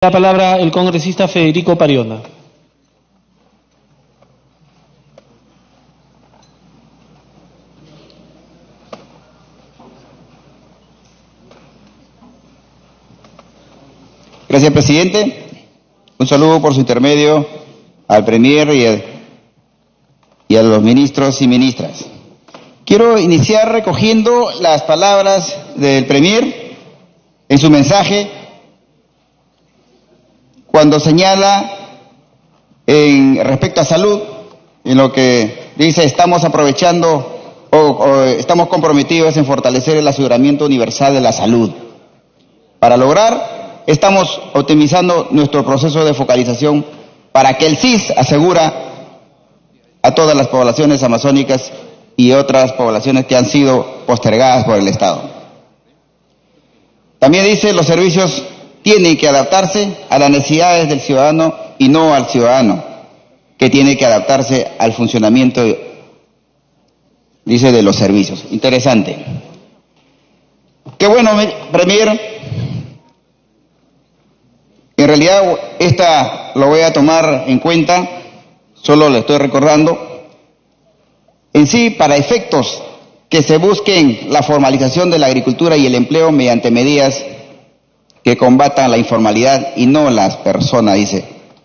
La palabra el congresista Federico Pariona. Gracias, presidente. Un saludo por su intermedio al Premier y a los ministros y ministras. Quiero iniciar recogiendo las palabras del Premier en su mensaje cuando señala respecto a salud, en lo que dice estamos aprovechando o estamos comprometidos en fortalecer el aseguramiento universal de la salud. Para lograr, estamos optimizando nuestro proceso de focalización para que el CIS asegura a todas las poblaciones amazónicas y otras poblaciones que han sido postergadas por el Estado. También dice los servicios tienen que adaptarse a las necesidades del ciudadano y no al ciudadano, que tiene que adaptarse al funcionamiento, dice, de los servicios. Interesante. Qué bueno, Premier. En realidad, esta lo voy a tomar en cuenta, solo le estoy recordando. En sí, para efectos que se busquen la formalización de la agricultura y el empleo mediante medidas que combatan la informalidad y no las personas, dice,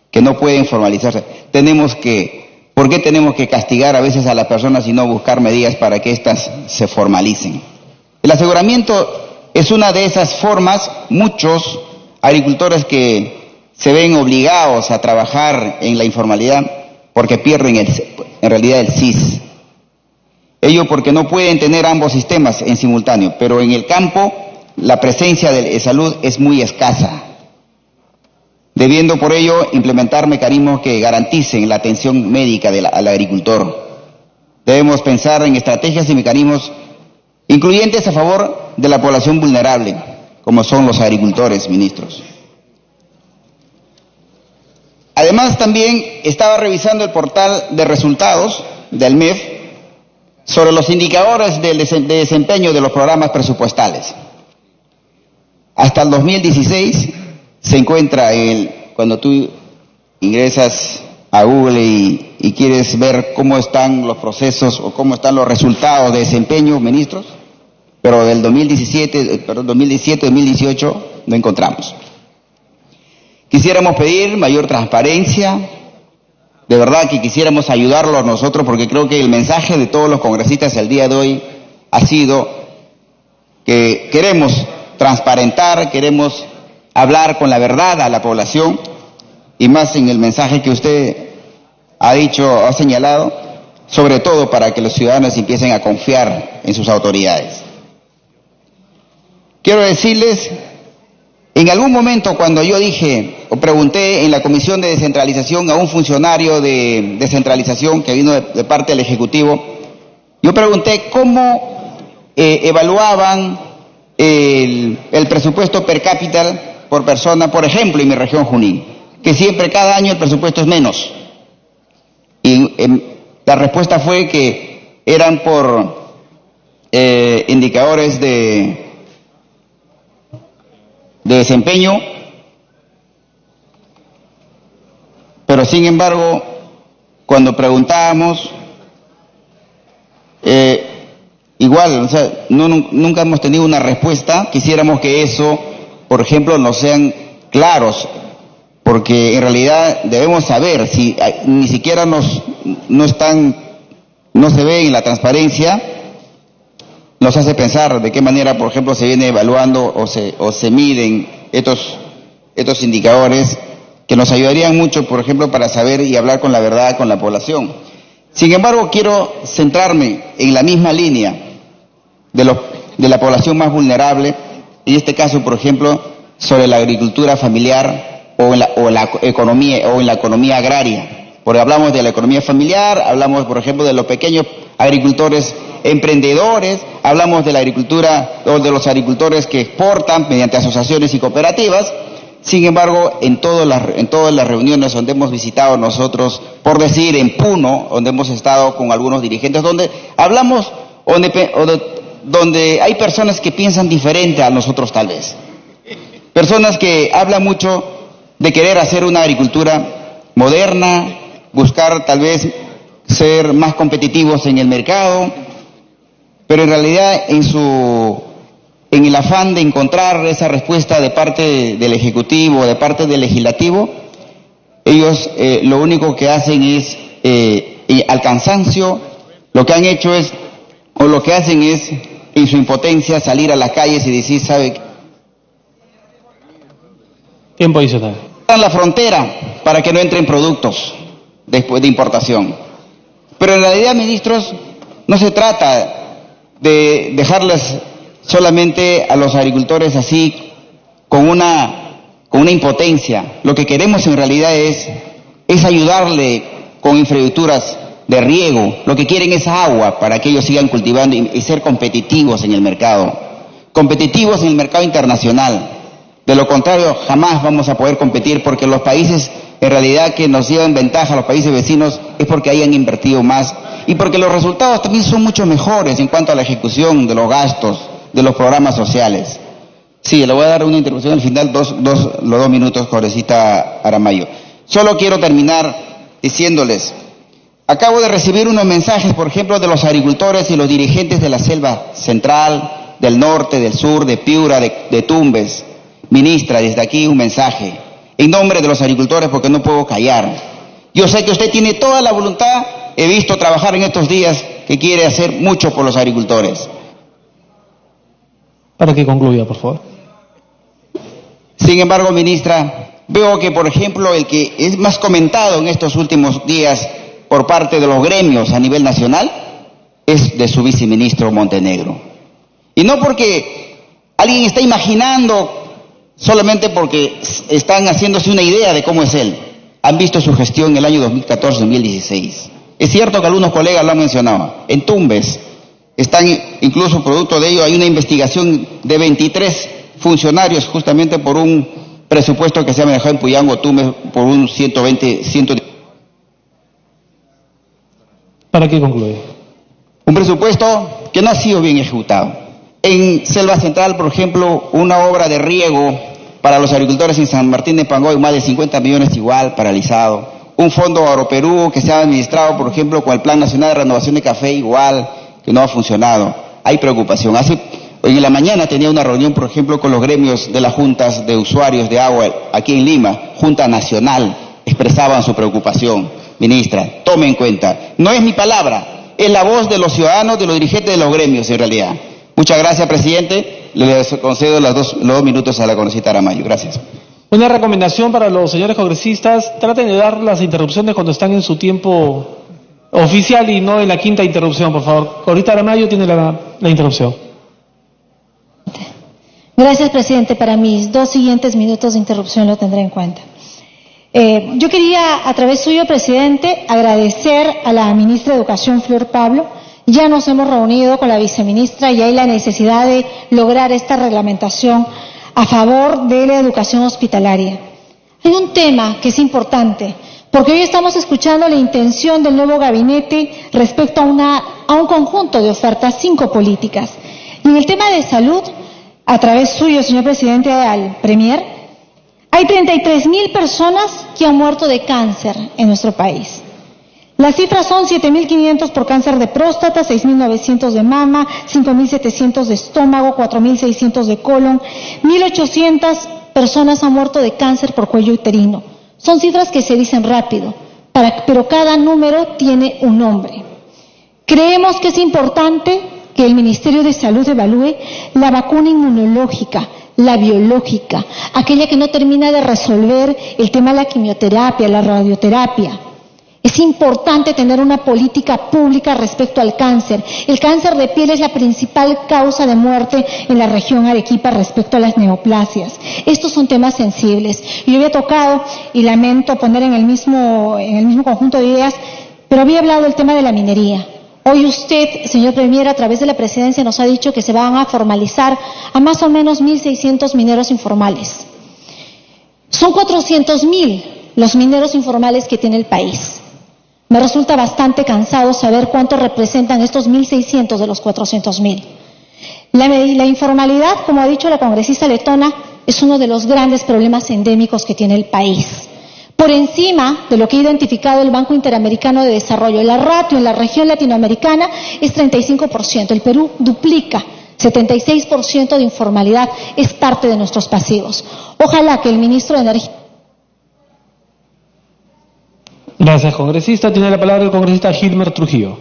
que no pueden formalizarse. ¿Por qué tenemos que castigar a veces a las personas y no buscar medidas para que éstas se formalicen? El aseguramiento es una de esas formas. Muchos agricultores que se ven obligados a trabajar en la informalidad porque pierden en realidad el CIS. Ello porque no pueden tener ambos sistemas en simultáneo, pero en el campo la presencia de salud es muy escasa, debiendo por ello implementar mecanismos que garanticen la atención médica al agricultor. Debemos pensar en estrategias y mecanismos incluyentes a favor de la población vulnerable, como son los agricultores, ministros. Además, también estaba revisando el portal de resultados del MEF sobre los indicadores de desempeño de los programas presupuestales. Hasta el 2016 se encuentra cuando tú ingresas a Google y quieres ver cómo están los procesos o cómo están los resultados de desempeño, ministros, pero del 2017-2018 no encontramos. Quisiéramos pedir mayor transparencia, de verdad que quisiéramos ayudarlos nosotros, porque creo que el mensaje de todos los congresistas el día de hoy ha sido que queremos transparentar, queremos hablar con la verdad a la población, y más en el mensaje que usted ha dicho, ha señalado, sobre todo para que los ciudadanos empiecen a confiar en sus autoridades. Quiero decirles, en algún momento cuando yo dije o pregunté en la Comisión de Descentralización a un funcionario de descentralización que vino de parte del Ejecutivo, yo pregunté cómo evaluaban el presupuesto per cápita por persona, por ejemplo, en mi región Junín, que siempre cada año el presupuesto es menos. Y la respuesta fue que eran por indicadores de desempeño, pero sin embargo, cuando preguntábamos, igual, o sea, nunca hemos tenido una respuesta. Quisiéramos que eso, por ejemplo, nos sean claros, porque en realidad debemos saber si ni siquiera no se ve en la transparencia. Nos hace pensar de qué manera, por ejemplo, se viene evaluando o se miden estos indicadores que nos ayudarían mucho, por ejemplo, para saber y hablar con la verdad con la población. Sin embargo, quiero centrarme en la misma línea de la población más vulnerable, en este caso, por ejemplo, sobre la agricultura familiar o en la economía agraria. Porque hablamos de la economía familiar, hablamos, por ejemplo, de los pequeños agricultores emprendedores, hablamos de la agricultura o de los agricultores que exportan mediante asociaciones y cooperativas. Sin embargo, en todas las reuniones donde hemos visitado nosotros, por decir en Puno, donde hemos estado con algunos dirigentes, donde hablamos, donde hay personas que piensan diferente a nosotros tal vez. Personas que hablan mucho de querer hacer una agricultura moderna, buscar tal vez ser más competitivos en el mercado, pero en realidad en el afán de encontrar esa respuesta de parte del Ejecutivo, de parte del Legislativo, ellos lo único que hacen es, al cansancio, lo que han hecho es, o lo que hacen es, en su impotencia, salir a las calles y decir, ¿sabe qué? Tiempo adicional. En la frontera para que no entren productos después de importación. Pero en realidad, ministros, no se trata de dejarles solamente a los agricultores así con una impotencia. Lo que queremos en realidad es ayudarle con infraestructuras de riego. Lo que quieren es agua para que ellos sigan cultivando y ser competitivos en el mercado. Competitivos en el mercado internacional. De lo contrario, jamás vamos a poder competir, porque los países en realidad que nos llevan ventaja, los países vecinos, es porque hayan invertido más y porque los resultados también son mucho mejores en cuanto a la ejecución de los gastos, de los programas sociales. Sí, le voy a dar una interrupción al final, los 2 minutos, congresista Aramayo. Solo quiero terminar diciéndoles, acabo de recibir unos mensajes, por ejemplo, de los agricultores y los dirigentes de la selva central, del norte, del sur, de Piura, de Tumbes. Ministra, desde aquí un mensaje, en nombre de los agricultores, porque no puedo callar. Yo sé que usted tiene toda la voluntad, he visto trabajar en estos días, que quiere hacer mucho por los agricultores. Para que concluya, por favor. Sin embargo, ministra, veo que, por ejemplo, el que es más comentado en estos últimos días por parte de los gremios a nivel nacional es de su viceministro Montenegro. Y no porque alguien está imaginando, solamente porque están haciéndose una idea de cómo es él. Han visto su gestión en el año 2014-2016. Es cierto que algunos colegas lo han mencionado. En Tumbes, están incluso producto de ello, hay una investigación de 23 funcionarios justamente por un presupuesto que se ha manejado en Puyango, Tumbes, por un 120. ¿Para qué concluye? Un presupuesto que no ha sido bien ejecutado. En Selva Central, por ejemplo, una obra de riego para los agricultores en San Martín de Pangoy, más de 50 millones igual, paralizado. Un fondo Agroperú que se ha administrado, por ejemplo, con el Plan Nacional de Renovación de Café, igual, que no ha funcionado. Hay preocupación. Hoy en la mañana tenía una reunión, por ejemplo, con los gremios de las juntas de usuarios de agua aquí en Lima, Junta Nacional, expresaban su preocupación. Ministra, tome en cuenta. No es mi palabra, es la voz de los ciudadanos, de los dirigentes de los gremios, en realidad. Muchas gracias, presidente. Les concedo los 2 minutos a la congresista Aramayo. Gracias. Una recomendación para los señores congresistas: traten de dar las interrupciones cuando están en su tiempo oficial y no en la quinta interrupción, por favor. Congresista Aramayo tiene la interrupción. Gracias, presidente. Para mis 2 siguientes minutos de interrupción lo tendré en cuenta. Yo quería, a través suyo, presidente, agradecer a la ministra de Educación, Flor Pablo. Ya nos hemos reunido con la viceministra y hay la necesidad de lograr esta reglamentación a favor de la educación hospitalaria. Hay un tema que es importante, porque hoy estamos escuchando la intención del nuevo gabinete respecto a un conjunto de ofertas, 5 políticas. Y en el tema de salud, a través suyo, señor presidente, al Premier, hay 33.000 personas que han muerto de cáncer en nuestro país. Las cifras son 7.500 por cáncer de próstata, 6.900 de mama, 5.700 de estómago, 4.600 de colon, 1.800 personas han muerto de cáncer por cuello uterino. Son cifras que se dicen rápido, pero cada número tiene un nombre. Creemos que es importante que el Ministerio de Salud evalúe la vacuna inmunológica, la biológica, aquella que no termina de resolver el tema de la quimioterapia, la radioterapia. Es importante tener una política pública respecto al cáncer. El cáncer de piel es la principal causa de muerte en la región Arequipa respecto a las neoplasias. Estos son temas sensibles. Yo había tocado, y lamento poner en el mismo conjunto de ideas, pero había hablado del tema de la minería. Hoy usted, señor Premier, a través de la presidencia nos ha dicho que se van a formalizar a más o menos 1.600 mineros informales. Son 400.000 los mineros informales que tiene el país. Me resulta bastante cansado saber cuánto representan estos 1.600 de los 400.000. La informalidad, como ha dicho la congresista letona, es uno de los grandes problemas endémicos que tiene el país. Por encima de lo que ha identificado el Banco Interamericano de Desarrollo, la ratio en la región latinoamericana es 35%. El Perú duplica, 76% de informalidad es parte de nuestros pasivos. Ojalá que el ministro de Energía... Gracias, congresista. Tiene la palabra el congresista Gilmer Trujillo.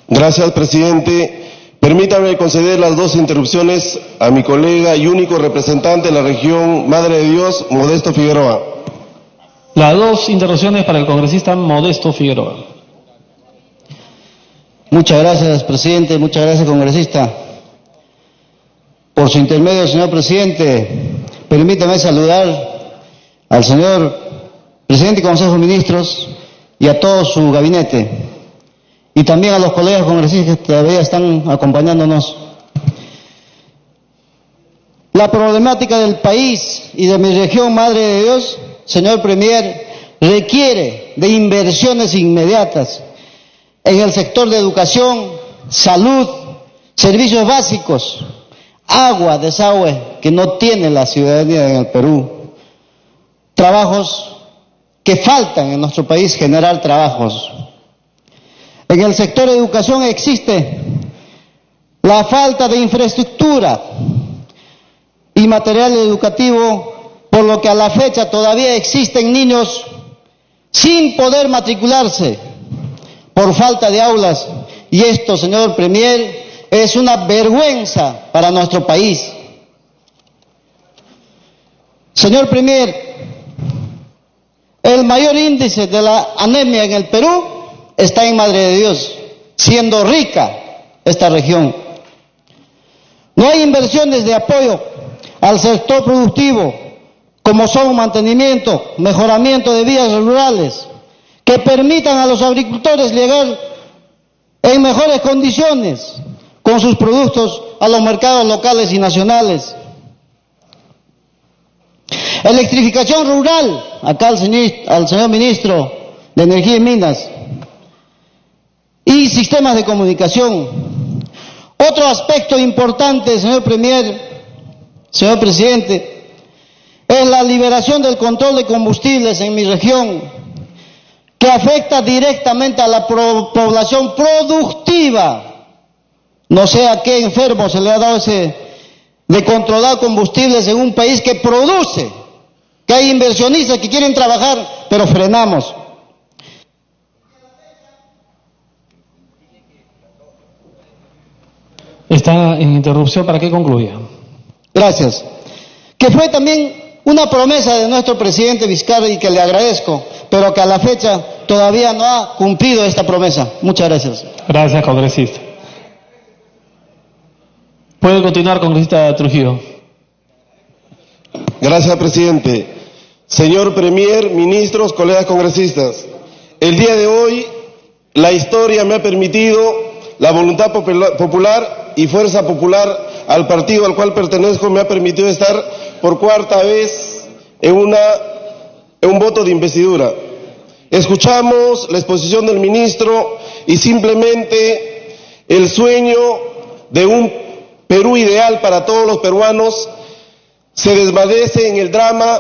Gracias, presidente. Permítame conceder las dos interrupciones a mi colega y único representante de la región Madre de Dios, Modesto Figueroa. Las dos interrupciones para el congresista Modesto Figueroa. Muchas gracias, presidente. Muchas gracias, congresista. Por su intermedio, señor presidente, permítame saludar al señor presidente del Consejo de Ministros y a todo su gabinete, y también a los colegas congresistas que todavía están acompañándonos. La problemática del país y de mi región Madre de Dios, señor Premier, requiere de inversiones inmediatas en el sector de educación, salud, servicios básicos, agua, desagüe, que no tiene la ciudadanía en el Perú. Trabajos que faltan en nuestro país, generar trabajos. En el sector de educación existe la falta de infraestructura y material educativo, por lo que a la fecha todavía existen niños sin poder matricularse por falta de aulas. Y esto, señor Premier, es una vergüenza para nuestro país. Señor Premier, el mayor índice de la anemia en el Perú está en Madre de Dios, siendo rica esta región. No hay inversiones de apoyo al sector productivo, como son mantenimiento, mejoramiento de vías rurales, que permitan a los agricultores llegar en mejores condiciones con sus productos a los mercados locales y nacionales. Electrificación rural, acá al señor ministro de Energía y Minas, y sistemas de comunicación. Otro aspecto importante, señor Premier, señor presidente, es la liberación del control de combustibles en mi región, que afecta directamente a la población productiva. No sé a qué enfermo se le ha dado ese de controlar combustibles en un país que produce, que hay inversionistas que quieren trabajar, pero frenamos. Está en interrupción para que concluya. Gracias. Que fue también una promesa de nuestro presidente Vizcarra y que le agradezco, pero que a la fecha todavía no ha cumplido esta promesa. Muchas gracias. Gracias, congresista. Puede continuar, congresista Trujillo. Gracias, presidente. Señor Premier, ministros, colegas congresistas, el día de hoy la historia me ha permitido, la voluntad popular y fuerza popular al partido al cual pertenezco me ha permitido estar por cuarta vez en un voto de investidura. Escuchamos la exposición del ministro y simplemente el sueño de un Perú ideal para todos los peruanos se desvanece en el drama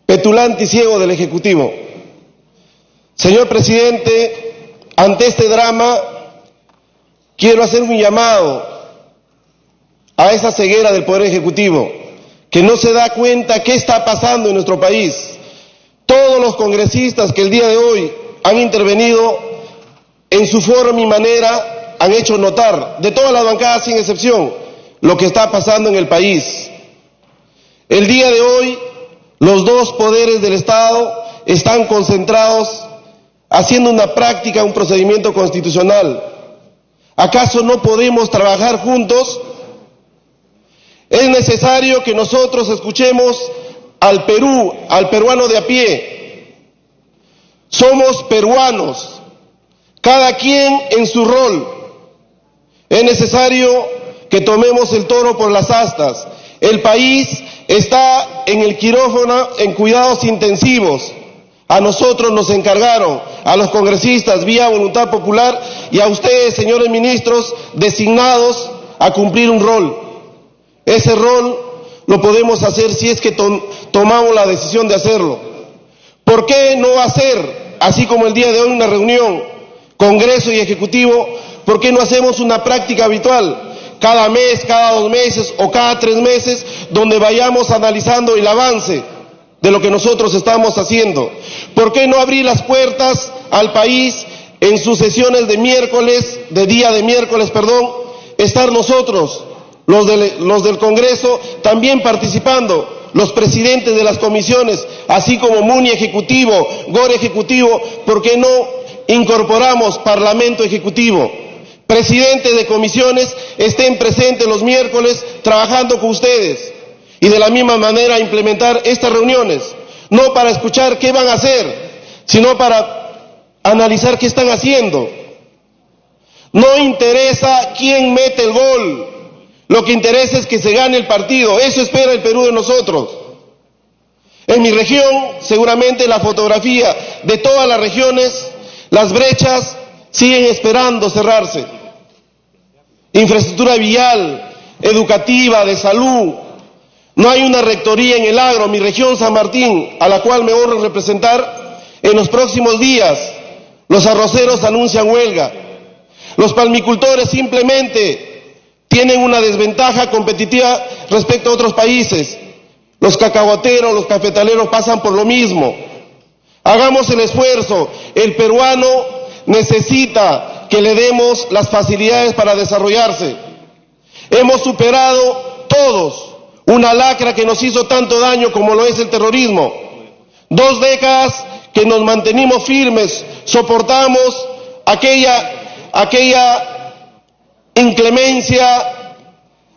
petulante y ciego del Ejecutivo. Señor presidente, ante este drama quiero hacer un llamado a esa ceguera del Poder Ejecutivo, que no se da cuenta qué está pasando en nuestro país. Todos los congresistas que el día de hoy han intervenido en su forma y manera han hecho notar, de todas las bancadas sin excepción, lo que está pasando en el país. El día de hoy, los dos poderes del Estado están concentrados haciendo una práctica, un procedimiento constitucional. ¿Acaso no podemos trabajar juntos? Es necesario que nosotros escuchemos al Perú, al peruano de a pie. Somos peruanos, cada quien en su rol. Es necesario que tomemos el toro por las astas. El país está en el quirófano en cuidados intensivos. A nosotros nos encargaron, a los congresistas vía voluntad popular y a ustedes, señores ministros, designados a cumplir un rol. Ese rol lo podemos hacer si es que tomamos la decisión de hacerlo. ¿Por qué no hacer, así como el día de hoy, una reunión, Congreso y Ejecutivo? ¿Por qué no hacemos una práctica habitual? Cada mes, cada 2 meses o cada 3 meses, donde vayamos analizando el avance de lo que nosotros estamos haciendo. ¿Por qué no abrir las puertas al país en sus sesiones de miércoles, estar nosotros, los del Congreso, también participando, los presidentes de las comisiones, así como MUNI Ejecutivo, GOR Ejecutivo? ¿Por qué no incorporamos Parlamento Ejecutivo? Presidentes de comisiones estén presentes los miércoles trabajando con ustedes y de la misma manera implementar estas reuniones, no para escuchar qué van a hacer, sino para analizar qué están haciendo. No interesa quién mete el gol, lo que interesa es que se gane el partido. Eso espera el Perú de nosotros. En mi región, seguramente la fotografía de todas las regiones, las brechas siguen esperando cerrarse. Infraestructura vial, educativa, de salud. No hay una rectoría en el agro. Mi región, San Martín, a la cual me honro representar, en los próximos días los arroceros anuncian huelga. Los palmicultores simplemente tienen una desventaja competitiva respecto a otros países. Los cacahuateros, los cafetaleros pasan por lo mismo. Hagamos el esfuerzo. El peruano necesita que le demos las facilidades para desarrollarse. Hemos superado todos una lacra que nos hizo tanto daño como lo es el terrorismo. 2 décadas que nos mantenimos firmes, soportamos aquella inclemencia,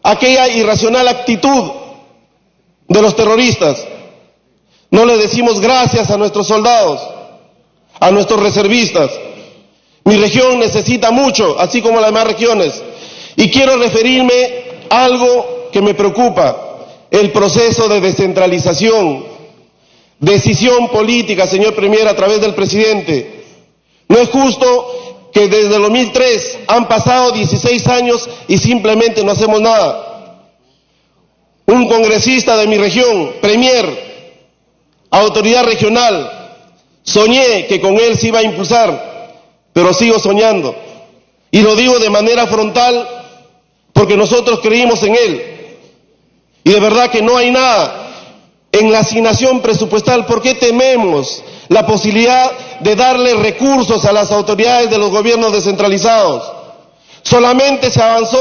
aquella irracional actitud de los terroristas. No le decimos gracias a nuestros soldados, a nuestros reservistas. Mi región necesita mucho, así como las demás regiones. Y quiero referirme a algo que me preocupa: el proceso de descentralización, decisión política, señor Premier, a través del presidente. No es justo que desde el 2003 han pasado 16 años y simplemente no hacemos nada. Un congresista de mi región, Premier, autoridad regional, soñé que con él se iba a impulsar, pero sigo soñando. Y lo digo de manera frontal porque nosotros creímos en él. Y de verdad que no hay nada en la asignación presupuestal. ¿Por qué tememos la posibilidad de darle recursos a las autoridades de los gobiernos descentralizados? Solamente se avanzó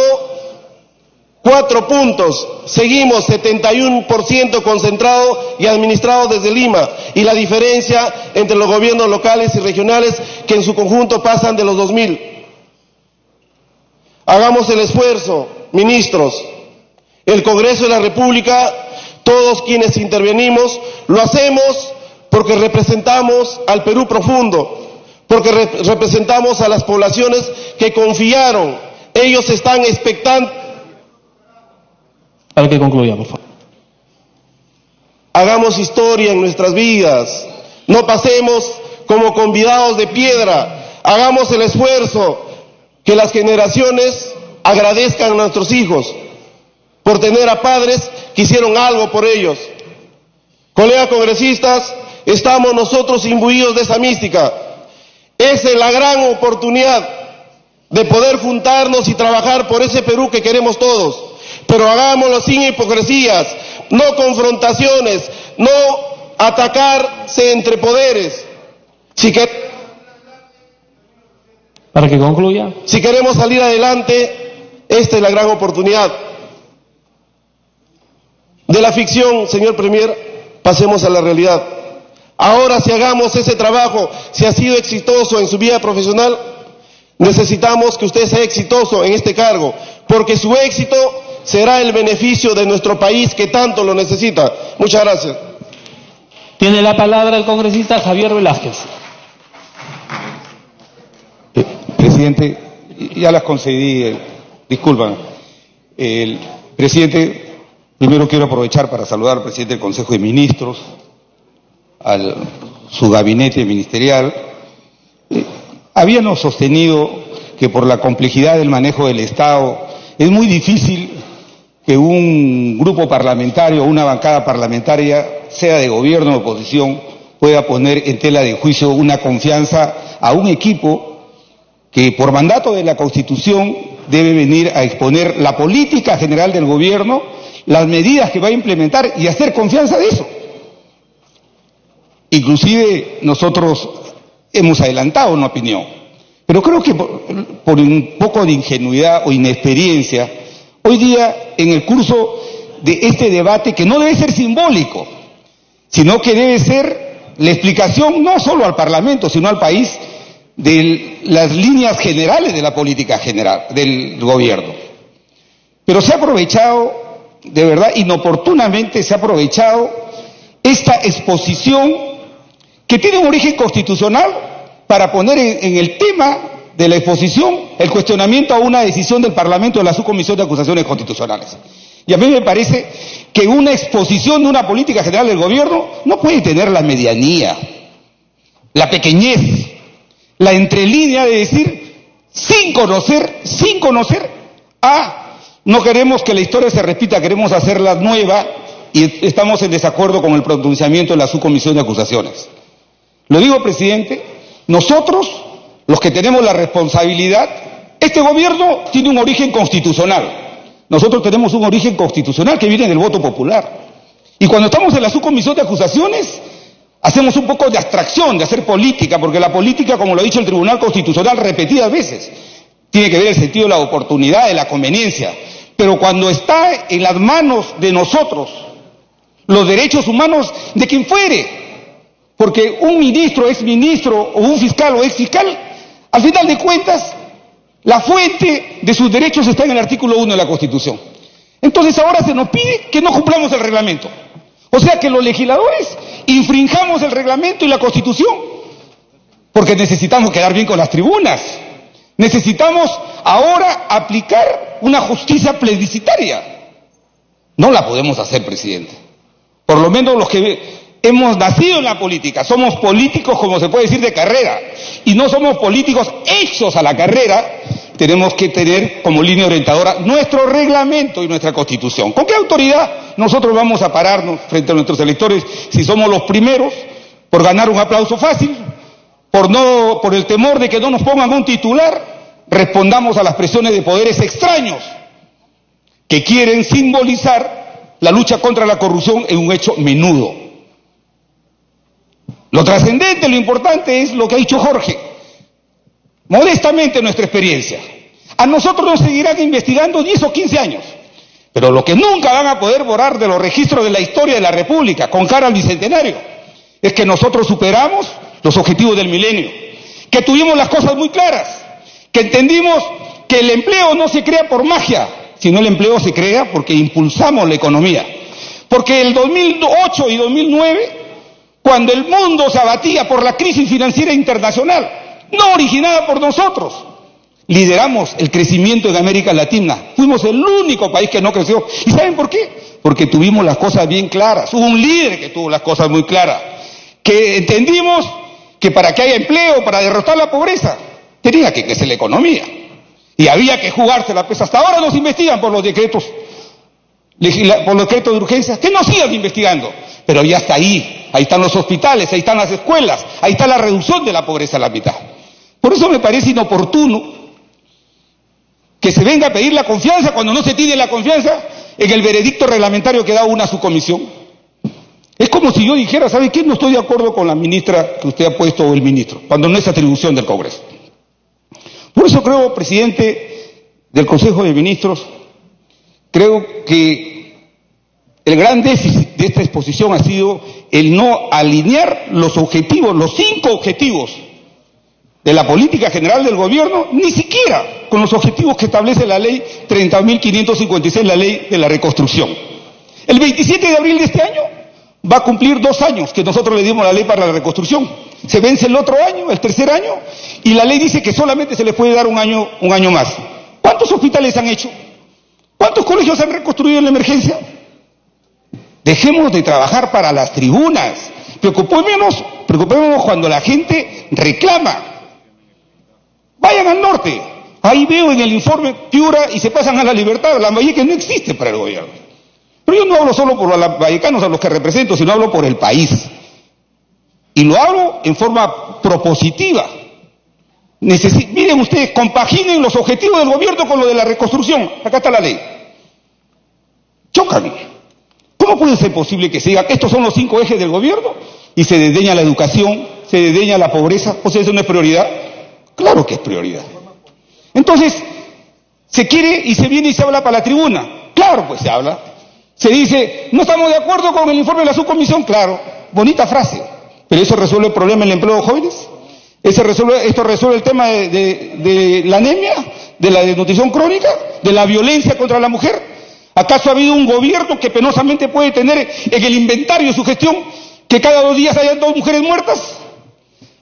4 puntos. Seguimos 71% concentrado y administrado desde Lima. Y la diferencia entre los gobiernos locales y regionales, que en su conjunto pasan de los 2.000. Hagamos el esfuerzo, ministros. El Congreso de la República, todos quienes intervenimos, lo hacemos porque representamos al Perú profundo, porque representamos a las poblaciones que confiaron. Ellos están expectantes. Para que concluya, por favor. Hagamos historia en nuestras vidas. No pasemos como convidados de piedra. Hagamos el esfuerzo que las generaciones agradezcan a nuestros hijos por tener a padres que hicieron algo por ellos. Colegas congresistas, estamos nosotros imbuidos de esa mística. Esa es la gran oportunidad de poder juntarnos y trabajar por ese Perú que queremos todos. Pero hagámoslo sin hipocresías, no confrontaciones, no atacarse entre poderes. Para que concluya. Si queremos salir adelante, esta es la gran oportunidad. De la ficción, señor Premier, pasemos a la realidad. Ahora, si hagamos ese trabajo, si ha sido exitoso en su vida profesional, necesitamos que usted sea exitoso en este cargo, porque su éxito será el beneficio de nuestro país que tanto lo necesita. Muchas gracias. Tiene la palabra el congresista Javier Velázquez. Presidente, ya las concedí, disculpan. Presidente, primero quiero aprovechar para saludar al presidente del Consejo de Ministros, al su gabinete ministerial, habíamos sostenido que por la complejidad del manejo del Estado es muy difícil que un grupo parlamentario o una bancada parlamentaria, sea de gobierno o oposición, pueda poner en tela de juicio una confianza a un equipo que por mandato de la Constitución debe venir a exponer la política general del gobierno, las medidas que va a implementar y hacer confianza de eso. Inclusive nosotros hemos adelantado una opinión, pero creo que por un poco de ingenuidad o inexperiencia, hoy día en el curso de este debate, que no debe ser simbólico, sino que debe ser la explicación no solo al Parlamento, sino al país, de las líneas generales de la política general del gobierno. Pero se ha aprovechado, de verdad, inoportunamente se ha aprovechado esta exposición que tiene un origen constitucional para poner en el tema de la exposición el cuestionamiento a una decisión del Parlamento de la Subcomisión de Acusaciones Constitucionales. Y a mí me parece que una exposición de una política general del gobierno no puede tener la medianía, la pequeñez, la entrelínea de decir, sin conocer, no queremos que la historia se repita, queremos hacerla nueva y estamos en desacuerdo con el pronunciamiento de la Subcomisión de Acusaciones. Lo digo, presidente, nosotros, los que tenemos la responsabilidad, este gobierno tiene un origen constitucional. Nosotros tenemos un origen constitucional que viene del voto popular. Y cuando estamos en la Subcomisión de Acusaciones, hacemos un poco de abstracción, de hacer política, porque la política, como lo ha dicho el Tribunal Constitucional repetidas veces, tiene que ver el sentido de la oportunidad, de la conveniencia. Pero cuando está en las manos de nosotros, los derechos humanos de quien fuere, porque un ministro, exministro, o un fiscal o exfiscal, al final de cuentas, la fuente de sus derechos está en el artículo 1 de la Constitución. Entonces ahora se nos pide que no cumplamos el reglamento. O sea que los legisladores infringamos el reglamento y la Constitución, porque necesitamos quedar bien con las tribunas. Necesitamos ahora aplicar una justicia plebiscitaria. No la podemos hacer, presidente. Por lo menos los que hemos nacido en la política, somos políticos, como se puede decir, de carrera, y no somos políticos hechos a la carrera. Tenemos que tener como línea orientadora nuestro reglamento y nuestra Constitución. ¿Con qué autoridad nosotros vamos a pararnos frente a nuestros electores si somos los primeros por ganar un aplauso fácil, por el temor de que no nos pongan un titular, respondamos a las presiones de poderes extraños que quieren simbolizar la lucha contra la corrupción en un hecho menudo? Lo trascendente, lo importante es lo que ha dicho Jorge. Modestamente nuestra experiencia. A nosotros nos seguirán investigando 10 o 15 años. Pero lo que nunca van a poder borrar de los registros de la historia de la República, con cara al bicentenario, es que nosotros superamos los objetivos del milenio. Que tuvimos las cosas muy claras. Que entendimos que el empleo no se crea por magia, sino el empleo se crea porque impulsamos la economía. Porque el 2008 y 2009, cuando el mundo se abatía por la crisis financiera internacional, no originada por nosotros, lideramos el crecimiento en América Latina. Fuimos el único país que no creció. ¿Y saben por qué? Porque tuvimos las cosas bien claras. Hubo un líder que tuvo las cosas muy claras. Que entendimos que para que haya empleo, para derrotar la pobreza, tenía que crecer la economía. Y había que jugársela. Pues hasta ahora nos investigan por los decretos de urgencia. Que nos sigan investigando. Pero ya está ahí. Ahí están los hospitales, ahí están las escuelas, ahí está la reducción de la pobreza a la mitad. Por eso me parece inoportuno que se venga a pedir la confianza cuando no se tiene la confianza en el veredicto reglamentario que da una subcomisión. Es como si yo dijera, ¿sabe qué? No estoy de acuerdo con la ministra que usted ha puesto o el ministro, cuando no es atribución del Congreso. Por eso creo, presidente del Consejo de Ministros, creo que el gran déficit de esta exposición ha sido el no alinear los objetivos, los 5 objetivos de la política general del gobierno, ni siquiera con los objetivos que establece la ley 30.556, la ley de la reconstrucción. El 27 de abril de este año va a cumplir 2 años que nosotros le dimos la ley para la reconstrucción. Se vence el otro año, el tercer año, y la ley dice que solamente se les puede dar un año más. ¿Cuántos hospitales han hecho? ¿Cuántos colegios han reconstruido en la emergencia? Dejemos de trabajar para las tribunas, Preocupémonos cuando la gente reclama. Vayan al norte. Ahí veo en el informe Piura y se pasan a La Libertad. Lambayeque no existe para el gobierno. Pero yo no hablo solo por los lambayecanos a los que represento, sino hablo por el país. Y lo hago en forma propositiva. Miren ustedes, compaginen los objetivos del gobierno con lo de la reconstrucción. Acá está la ley. Chocan. ¿Cómo puede ser posible que se diga que estos son los 5 ejes del gobierno y se desdeña la educación, se desdeña la pobreza? O sea, ¿eso no es prioridad? Claro que es prioridad. Entonces, se quiere y se viene y se habla para la tribuna. Claro, pues se habla. Se dice, no estamos de acuerdo con el informe de la subcomisión. Claro, bonita frase. ¿Pero eso resuelve el problema del empleo de jóvenes? ¿Esto resuelve el tema de la anemia, de la desnutrición crónica, de la violencia contra la mujer? ¿Acaso ha habido un gobierno que penosamente puede tener en el inventario de su gestión que cada 2 días hayan 2 mujeres muertas?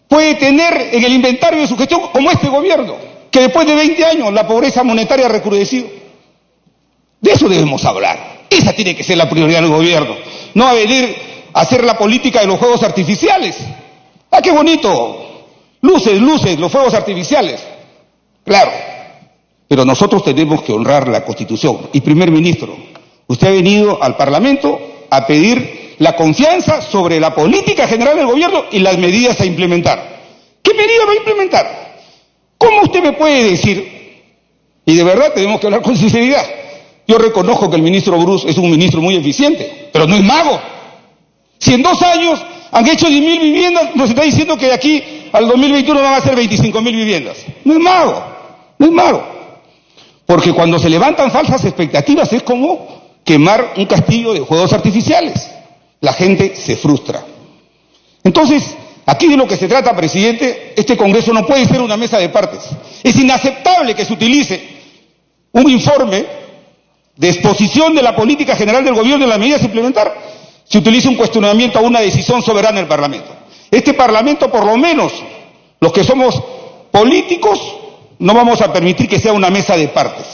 ¿Puede tener en el inventario de su gestión, como este gobierno, que después de 20 años la pobreza monetaria ha recrudecido? De eso debemos hablar. Esa tiene que ser la prioridad del gobierno. No a venir a hacer la política de los fuegos artificiales. ¡Ah, qué bonito! Luces, los fuegos artificiales. Claro. Pero nosotros tenemos que honrar la Constitución. Y, primer ministro, usted ha venido al Parlamento a pedir la confianza sobre la política general del gobierno y las medidas a implementar. ¿Qué medidas va a implementar? ¿Cómo usted me puede decir? Y de verdad tenemos que hablar con sinceridad. Yo reconozco que el ministro Bruce es un ministro muy eficiente, pero no es mago. Si en 2 años han hecho 10.000 viviendas, nos está diciendo que de aquí al 2021 van a ser 25.000 viviendas. No es mago, no es mago. Porque cuando se levantan falsas expectativas es como quemar un castillo de fuegos artificiales. La gente se frustra. Entonces, aquí de lo que se trata, presidente, este Congreso no puede ser una mesa de partes. Es inaceptable que se utilice un informe de exposición de la política general del gobierno y las medidas a implementar, se utilice un cuestionamiento a una decisión soberana del Parlamento. Este Parlamento, por lo menos, los que somos políticos, no vamos a permitir que sea una mesa de partes.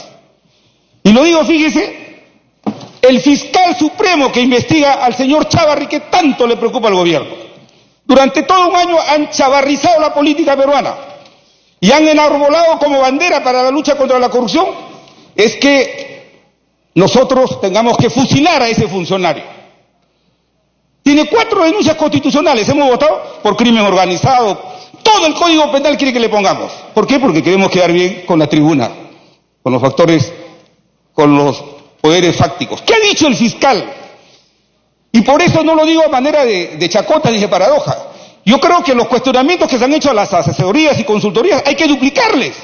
Y lo digo, fíjese, el fiscal supremo que investiga al señor Chávarri, que tanto le preocupa al gobierno. Durante todo un año han chavarrizado la política peruana y han enarbolado como bandera para la lucha contra la corrupción, es que nosotros tengamos que fusilar a ese funcionario. Tiene 4 denuncias constitucionales, hemos votado por crimen organizado. Todo el Código Penal quiere que le pongamos. ¿Por qué? Porque queremos quedar bien con la tribuna, con los factores, con los poderes fácticos. ¿Qué ha dicho el fiscal? Y por eso no lo digo a manera de chacota ni de paradoja. Yo creo que los cuestionamientos que se han hecho a las asesorías y consultorías hay que duplicarles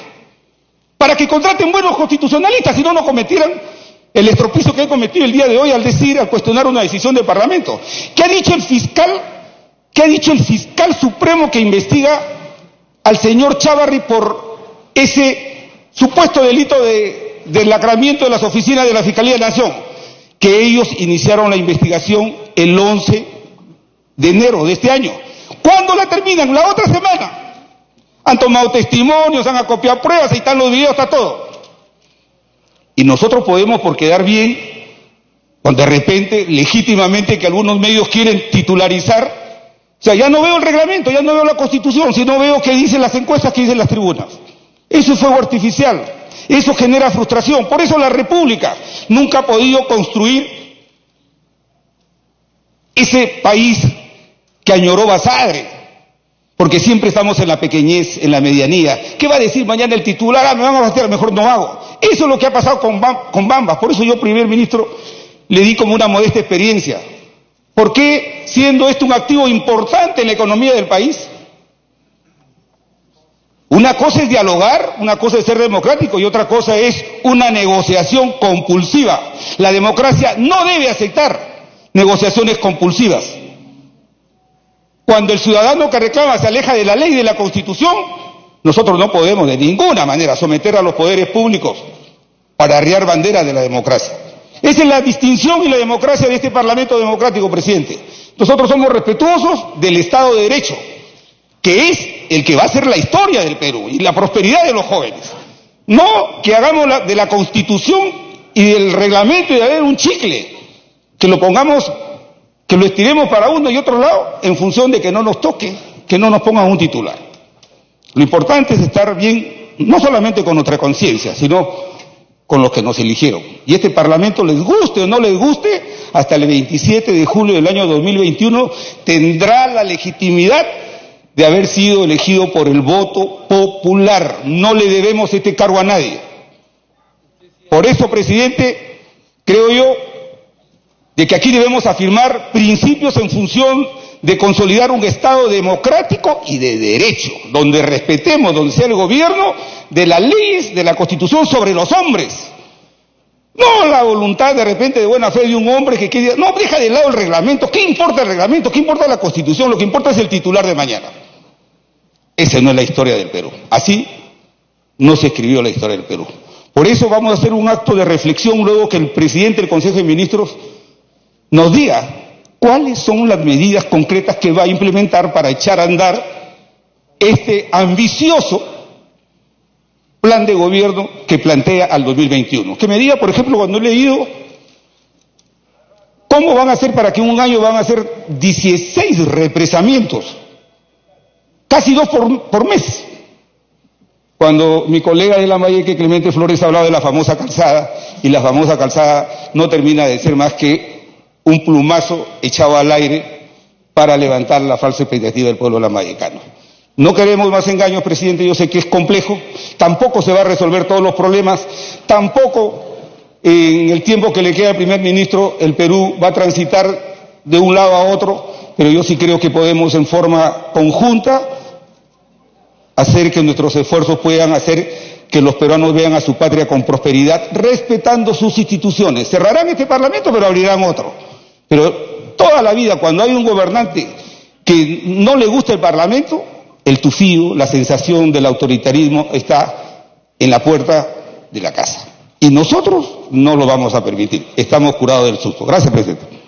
para que contraten buenos constitucionalistas, si no, no cometieran el estropicio que han cometido el día de hoy al cuestionar una decisión del Parlamento. ¿Qué ha dicho el fiscal? ¿Qué ha dicho el fiscal supremo que investiga al señor Chávarri por ese supuesto delito de lacramiento de las oficinas de la Fiscalía de la Nación? Que ellos iniciaron la investigación el 11 de enero de este año. ¿Cuándo la terminan? La otra semana. Han tomado testimonios, han acopiado pruebas, ahí están los videos, está todo. Y nosotros podemos, por quedar bien, cuando de repente, legítimamente, que algunos medios quieren titularizar. O sea, ya no veo el reglamento, ya no veo la Constitución, sino veo qué dicen las encuestas, qué dicen las tribunas. Eso es fuego artificial, eso genera frustración. Por eso la República nunca ha podido construir ese país que añoró Basadre, porque siempre estamos en la pequeñez, en la medianía. ¿Qué va a decir mañana el titular? Ah, me van a batear, mejor no hago. Eso es lo que ha pasado con Bambas. Por eso yo, primer ministro, le di como una modesta experiencia. ¿Por qué, siendo esto un activo importante en la economía del país? Una cosa es dialogar, una cosa es ser democrático y otra cosa es una negociación compulsiva. La democracia no debe aceptar negociaciones compulsivas. Cuando el ciudadano que reclama se aleja de la ley y de la Constitución, nosotros no podemos de ninguna manera someter a los poderes públicos para arriar banderas de la democracia. Esa es la distinción y la democracia de este Parlamento democrático, presidente. Nosotros somos respetuosos del Estado de Derecho, que es el que va a ser la historia del Perú y la prosperidad de los jóvenes. No que hagamos de la Constitución y del reglamento y de haber un chicle, que lo pongamos que lo estiremos para uno y otro lado en función de que no nos toque, que no nos pongan un titular. Lo importante es estar bien, no solamente con nuestra conciencia, sino con los que nos eligieron. Y este Parlamento, les guste o no les guste, hasta el 27 de julio del año 2021 tendrá la legitimidad de haber sido elegido por el voto popular. No le debemos este cargo a nadie. Por eso, presidente, creo yo de que aquí debemos afirmar principios en función de consolidar un Estado democrático y de derecho, donde respetemos, donde sea el gobierno de las leyes, de la Constitución sobre los hombres. No la voluntad de repente de buena fe de un hombre que quiere, no, deja de lado el reglamento. ¿Qué importa el reglamento? ¿Qué importa la Constitución? Lo que importa es el titular de mañana. Esa no es la historia del Perú. Así no se escribió la historia del Perú. Por eso vamos a hacer un acto de reflexión luego que el presidente del Consejo de Ministros nos diga cuáles son las medidas concretas que va a implementar para echar a andar este ambicioso plan de gobierno que plantea al 2021. Que me diga, por ejemplo, cuando he leído, ¿cómo van a hacer para que en un año van a hacer 16 represamientos? Casi 2 por mes. Cuando mi colega de Lambayeque, Clemente Flores, ha hablado de la famosa calzada, y la famosa calzada no termina de ser más que un plumazo echado al aire para levantar la falsa expectativa del pueblo lambayecano. No queremos más engaños, presidente, yo sé que es complejo, tampoco se va a resolver todos los problemas, tampoco en el tiempo que le queda al primer ministro el Perú va a transitar de un lado a otro, pero yo sí creo que podemos en forma conjunta hacer que nuestros esfuerzos puedan hacer que los peruanos vean a su patria con prosperidad, respetando sus instituciones. Cerrarán este Parlamento, pero abrirán otro. Pero toda la vida, cuando hay un gobernante que no le gusta el Parlamento, el tufío, la sensación del autoritarismo está en la puerta de la casa. Y nosotros no lo vamos a permitir. Estamos curados del susto. Gracias, presidente.